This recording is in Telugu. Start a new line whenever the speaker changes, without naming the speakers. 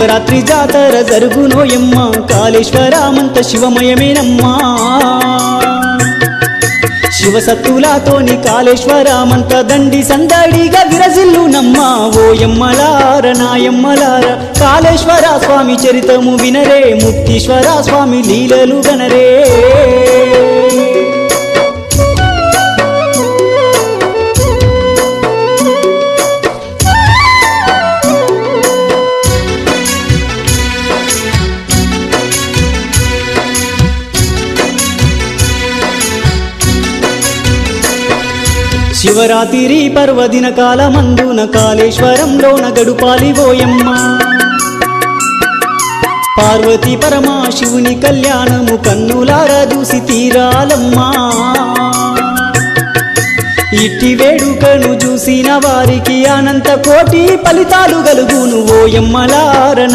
రాత్రి జాతర జరుగునోయమ్మ కాళేశ్వరమంత శివమయమేనమ్మా శివసత్తులతోని కాళేశ్వరమంత దండి సందడిగా విరజిల్లునమ్మా ఓయమ్మలార నాయమ్మలార కాళేశ్వర స్వామి చరితము వినరే ముక్తీశ్వర స్వామి లీలలు గనరే శివరాత్రి పర్వదిన కాలమందున కాళేశ్వరంలోన గడుపాలి ఓయమ్మ పార్వతీ పరమశివుని కళ్యాణము కన్నులారా చూసి తీరాలమ్మా ఇట్టి వేడుకను చూసిన వారికి అనంత కోటి ఫలితాలు గలుగును ఓయమ్మలార